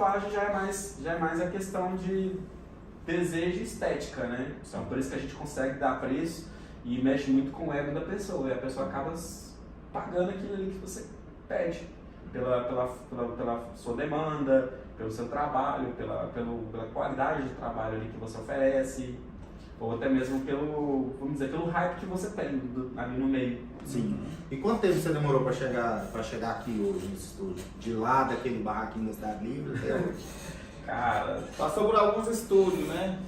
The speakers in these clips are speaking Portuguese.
tatuagem já é mais a questão de desejo e estética, né? Então, por isso que a gente consegue dar preço e mexe muito com o ego da pessoa. E a pessoa acaba pagando aquilo ali que você pede. Pela sua demanda, pelo seu trabalho, pela qualidade de trabalho ali que você oferece, ou até mesmo vamos dizer, pelo hype que você tem ali no meio. Sim. E quanto tempo você demorou para chegar aqui hoje no estúdio? De lá daquele barraquinho da Cidade Livre até hoje? Cara, passou por alguns estúdios, né?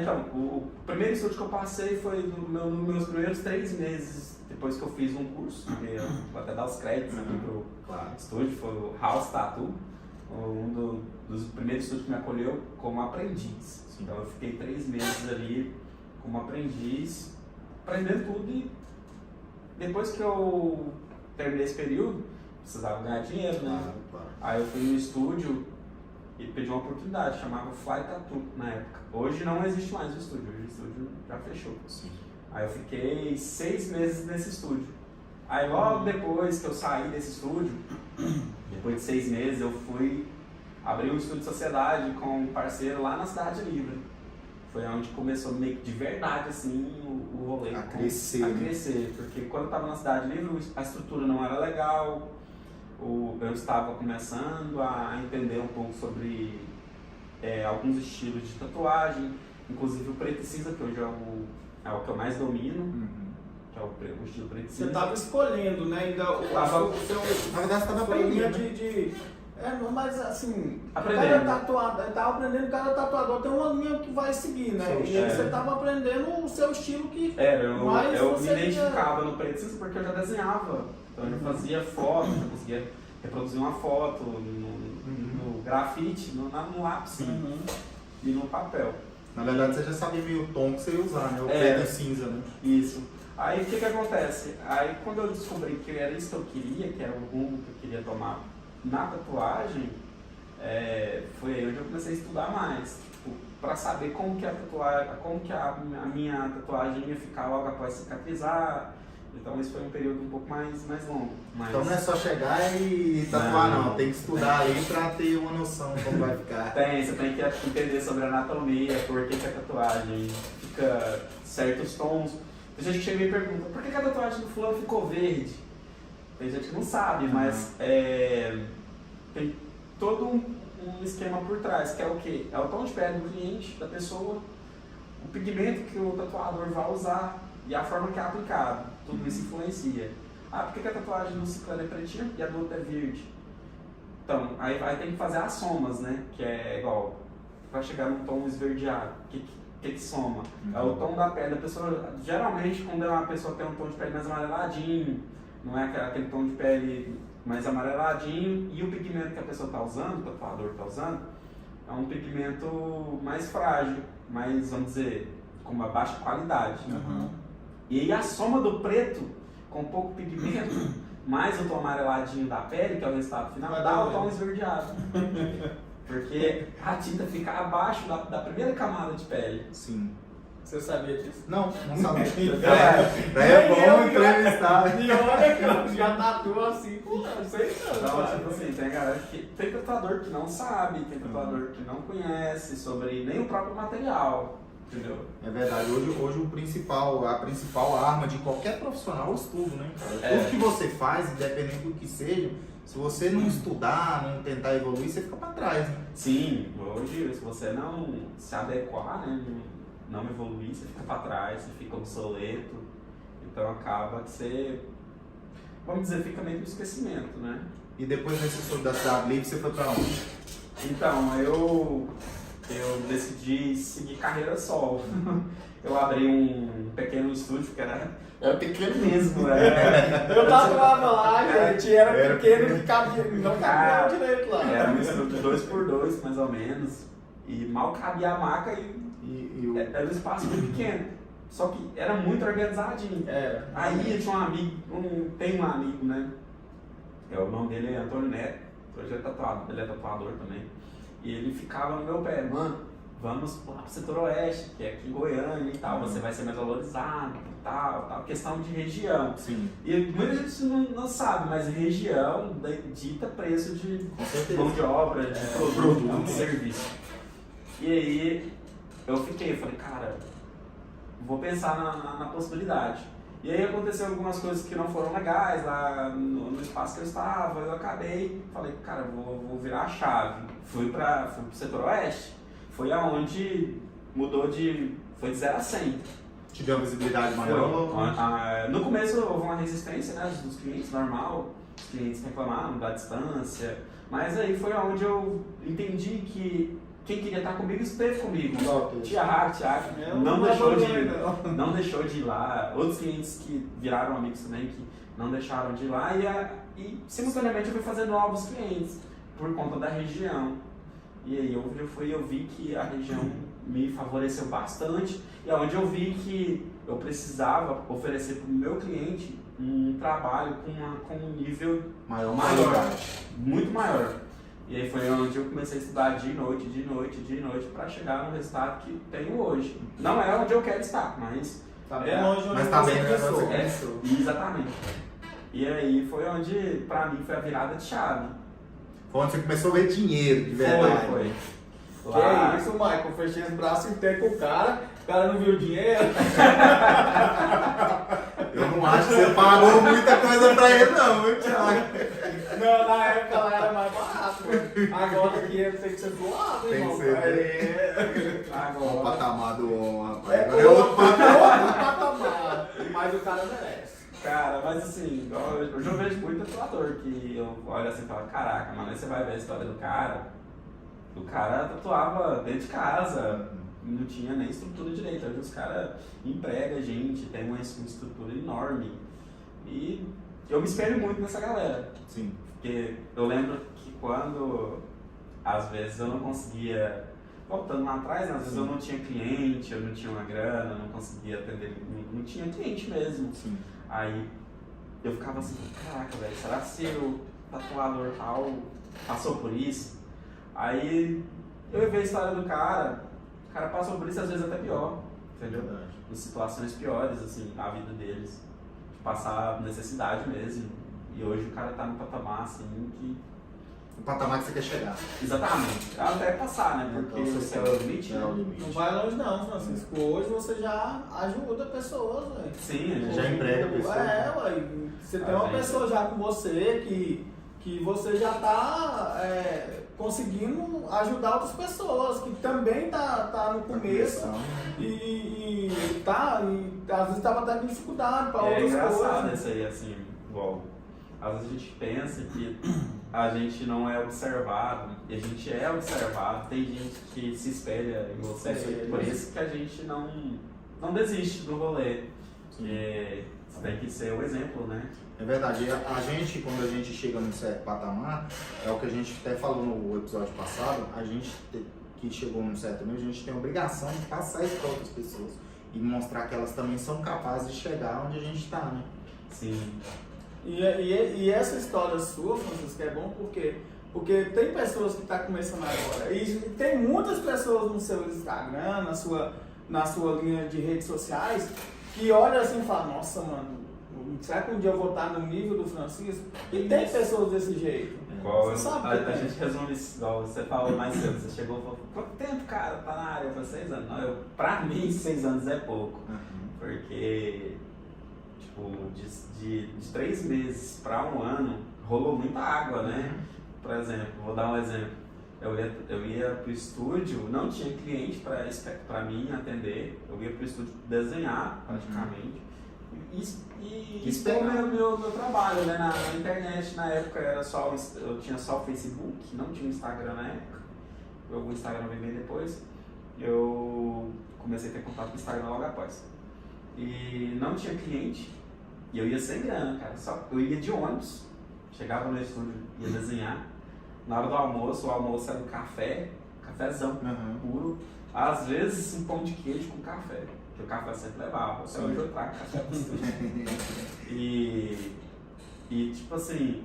Então, o primeiro estúdio que eu passei foi nos meus primeiros 3 meses, depois que eu fiz um curso, que eu vou até dar os créditos aqui pro estúdio, foi o House Tattoo, dos primeiros estúdios que me acolheu como aprendiz. Então eu fiquei 3 meses ali como aprendiz, aprendendo tudo, e depois que eu terminei esse período, precisava ganhar dinheiro, né? Aí eu fui no estúdio e pedi uma oportunidade, chamava Fly Tattoo na época. Hoje não existe mais o estúdio, hoje o estúdio já fechou. Sim. Aí eu fiquei 6 meses nesse estúdio. Aí logo depois que eu saí desse estúdio, depois de 6 meses, eu fui abrir um estúdio de sociedade com um parceiro lá na Cidade Livre. Foi onde começou meio que de verdade assim o rolê. A crescer. Porque quando eu estava na Cidade Livre, a estrutura não era legal. Eu estava começando a entender um pouco sobre alguns estilos de tatuagem, inclusive o preto e cinza, que hoje é o que eu mais domino, que é o estilo preto e cinza. Você estava escolhendo, né? Ainda na verdade, você estava aprendendo. Mas assim, aprendendo. Estava aprendendo, cada tatuador tem uma linha que vai seguir, né? E aí você estava aprendendo o seu estilo que eu me identificava no preto e cinza porque eu já desenhava. Então eu já fazia foto, já conseguia reproduzir uma foto no grafite, no lápis e no papel. Na verdade você já sabia meio o tom que você ia usar, né? O preto e cinza, né? Isso. Aí o que acontece? Aí quando eu descobri que era isso que eu queria, que era o rumo que eu queria tomar na tatuagem, foi aí onde eu comecei a estudar mais, para saber como que a minha tatuagem ia ficar logo após cicatrizar. Então esse foi um período um pouco mais longo. Então não é só chegar e tatuar não, tem que estudar aí para ter uma noção de como vai ficar. Você tem que entender sobre a anatomia, por que a tatuagem fica certos tons. Tem gente que chega e me pergunta, por que a tatuagem do fulano ficou verde? Tem gente que não sabe, mas tem todo um esquema por trás, que é o quê? É o tom de pele do cliente, da pessoa, o pigmento que o tatuador vai usar e a forma que é aplicado. Tudo isso influencia. Por que a tatuagem do ciclano é pretinha e a do outro é verde? Então, aí tem que fazer as somas, né? Que é igual, vai chegar num tom esverdeado. O que soma? É o tom da pele da pessoa. Geralmente, quando é uma pessoa que tem um tom de pele mais amareladinho, não é aquele tom de pele mais amareladinho, e o pigmento que a pessoa está usando, o tatuador está usando, é um pigmento mais frágil, mais, vamos dizer, com uma baixa qualidade. E aí a soma do preto com pouco pigmento, mais o tom amareladinho da pele, que é o resultado final, dá o tom esverdeado. Porque a tinta fica abaixo da primeira camada de pele. Sim. Você sabia disso? Não sabia. Daí é bom entrevistar. E olha que eu já tatuou assim, não sei não. Então, tipo assim, tem galera tem tatuador que não sabe, tem tatuador que não conhece sobre nem o próprio material. Entendeu? É verdade, hoje a principal arma de qualquer profissional é o estudo, né? Tudo que você faz, independente do que seja, se você não estudar, não tentar evoluir, você fica para trás, né? Sim, hoje se você não se adequar, né, não evoluir, você fica para trás, você fica obsoleto, então acaba que você, vamos dizer, fica meio no esquecimento, né? E depois desse estudo da Cidade Livre, você foi para onde? Então, eu decidi seguir carreira solo. Eu abri um pequeno estúdio, que era pequeno mesmo. Eu tatuava lá, gente, era pequeno, não cabia direito lá. Era um estúdio 2x2, mais ou menos, e mal cabia a maca e era um espaço muito pequeno. Só que era muito organizadinho. Aí eu tinha um amigo, tem um amigo, né? O nome dele é Antônio Neto, hoje ele é tatuador também. E ele ficava no meu pé, mano, vamos lá pro setor oeste, que é aqui em Goiânia e tal, você vai ser mais valorizado e tal, questão de região. Sim. E muita gente não sabe, mas região dita preço de mão de obra, de produto, de serviço. E aí eu falei, cara, vou pensar na possibilidade. E aí aconteceu algumas coisas que não foram legais lá no espaço que eu estava, eu falei, cara, vou virar a chave. Fui pro setor oeste, foi aonde mudou foi de 0 a 100. Te deu uma visibilidade maior? No começo houve uma resistência, né, dos clientes, normal, os clientes reclamaram da distância, mas aí foi aonde eu entendi que quem queria estar comigo esteve comigo. Tiago não deixou de ir lá. Outros clientes que viraram amigos também, que não deixaram de ir lá. E simultaneamente eu fui fazer novos clientes por conta da região. E aí eu vi que a região me favoreceu bastante. E é onde eu vi que eu precisava oferecer para o meu cliente um trabalho com um nível maior, muito maior. E aí foi onde eu comecei a estudar de noite para chegar no resultado que tenho hoje. Não é onde eu quero estar, mas tá bem longe onde mas tá bem começou. Exatamente. E aí foi onde, pra mim, foi a virada de chave. Foi onde você começou a ver dinheiro, de verdade. Foi. Que é isso, Michael? Fechei os braços inteiros com o cara não viu o dinheiro. Eu não acho que você pagou muita coisa pra ele, não, viu, Thiago? Não, na época lá era mais barato. Agora aqui tem que ser doado, irmão. Tem que ser. Agora. O patamar do homem, rapaz. É Agora é outro patamar. Mas o cara merece. Cara, mas assim, eu já vejo muito tatuador que eu olho assim e falo, caraca, mano, aí você vai ver a história do cara. O cara tatuava dentro de casa, não tinha nem estrutura direito. Hoje os caras empregam gente, tem uma estrutura enorme. E eu me espelho muito nessa galera. Sim. Porque eu lembro que quando, às vezes, eu não conseguia, voltando lá atrás, às vezes eu não tinha cliente, eu não tinha uma grana, não conseguia atender, não tinha cliente mesmo. Sim. Aí eu ficava assim, caraca, velho, será que o tatuador tal passou por isso? Aí eu ia ver a história do cara, o cara passou por isso às vezes até pior, entendeu? Verdade. Em situações piores, assim, na vida deles, de passar necessidade mesmo. E hoje o cara tá no patamar, assim, que... O patamar que você quer chegar. Exatamente. Até passar, né? Porque Então, esse é o limite. É o limite. Não vai longe não, Francisco. Hoje você já ajuda pessoas, velho. Sim, a gente Já emprega pessoas. Ué. Você tem uma pessoa já com você que você já tá conseguindo ajudar outras pessoas, que também tá no começo e às vezes tava até com dificuldade para outras coisas. É engraçado isso aí, assim, igual. Às vezes a gente pensa que a gente não é observado, e a gente é observado, tem gente que se espelha em você, por isso que a gente não desiste do rolê. Você tem que ser o exemplo, né? É verdade. A gente, quando a gente chega num certo patamar, é o que a gente até falou no episódio passado, a gente que chegou num certo nível, a gente tem a obrigação de passar isso para outras pessoas e mostrar que elas também são capazes de chegar onde a gente está, né? Sim. E essa história sua, Francisco, é bom porque tem pessoas que estão começando agora. E tem muitas pessoas no seu Instagram, na sua linha de redes sociais, que olham assim e falam, nossa, mano, será que um dia eu vou estar no nível do Francisco? E tem pessoas desse jeito. Igual a gente resume isso, igual você falou mais cedo, você chegou e falou, quanto tempo, cara, tá na área? Eu falei, 6 anos. Não, pra mim, 6 anos é pouco. Porque, tipo, de 3 meses pra 1 ano, rolou muita água, né? Por exemplo, vou dar um exemplo. Eu ia pro estúdio, não tinha cliente pra mim atender, eu ia pro estúdio desenhar, praticamente. E expor meu trabalho, né? Na internet, na época eu tinha só o Facebook, não tinha o Instagram na época. O Instagram veio bem depois. Eu comecei a ter contato com o Instagram logo após. E não tinha cliente, e eu ia sem grana, cara. Eu ia de ônibus, chegava no estúdio, ia desenhar. Na hora do almoço, o almoço era um cafezão puro. Às vezes um pão de queijo com café. Que o café sempre levava, até hoje eu trago café pro estúdio. E tipo assim,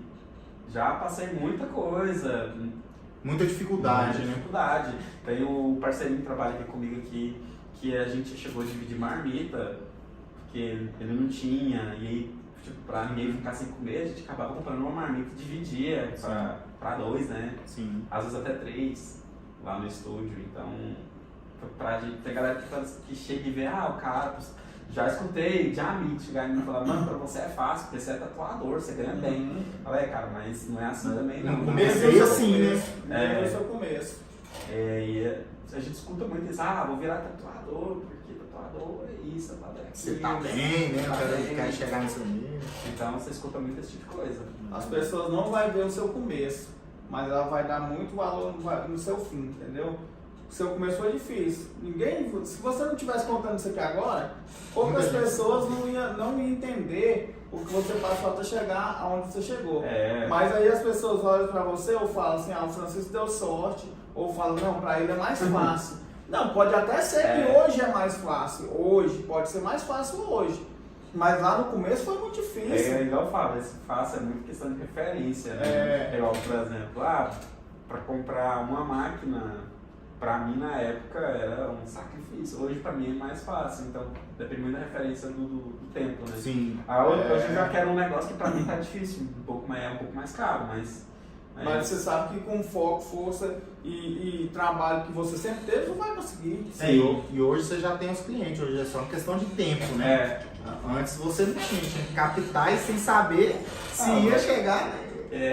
já passei muita coisa, Muita dificuldade, Muita né? dificuldade. Tem um parceirinho que trabalha aqui comigo aqui, que a gente chegou a dividir marmita, porque ele não tinha, e aí, tipo, pra ninguém ficar sem comer, a gente acabava comprando uma marmita e dividia pra 2, né? Sim. Às vezes até 3 lá no estúdio. Então, pra gente, tem galera que chega e vê, o cara, já escutei de amigo chegar em mim e falar, mano, pra você é fácil, porque você é tatuador, você ganha bem. Eu falei, cara, mas não é assim também não. No comecei assim, né? Esse é o começo. E a gente escuta muito isso, vou virar tatuador, porque tatuador é isso, tatuador é aquilo. Você tá bem, né? Tá Eu quero chegar nesse nível. Então você escuta muito esse tipo de coisa. As pessoas não vão ver o seu começo, mas ela vai dar muito valor no seu fim, entendeu? O seu começo foi difícil. Se você não estivesse contando isso aqui agora, poucas pessoas não iam entender o que você passou até chegar aonde você chegou. Mas aí as pessoas olham pra você ou falam assim, o Francisco deu sorte, ou falam, não, pra ele é mais fácil. Não, pode até ser que hoje é mais fácil. Hoje, pode ser mais fácil hoje. Mas lá no começo foi muito difícil. É igual eu falo, esse fácil é muito questão de referência, né? Igual, por exemplo, pra comprar uma máquina, pra mim na época era um sacrifício. Hoje pra mim é mais fácil, então depende muito da referência do tempo, né? Sim. Hoje eu já quero um negócio que pra mim tá difícil, um pouco mais caro, mas você sabe que com foco, força e trabalho que você sempre teve, não vai conseguir. Sim. E hoje você já tem os clientes, hoje é só uma questão de tempo, né? Antes você não tinha que captar e sem saber se ia chegar, né?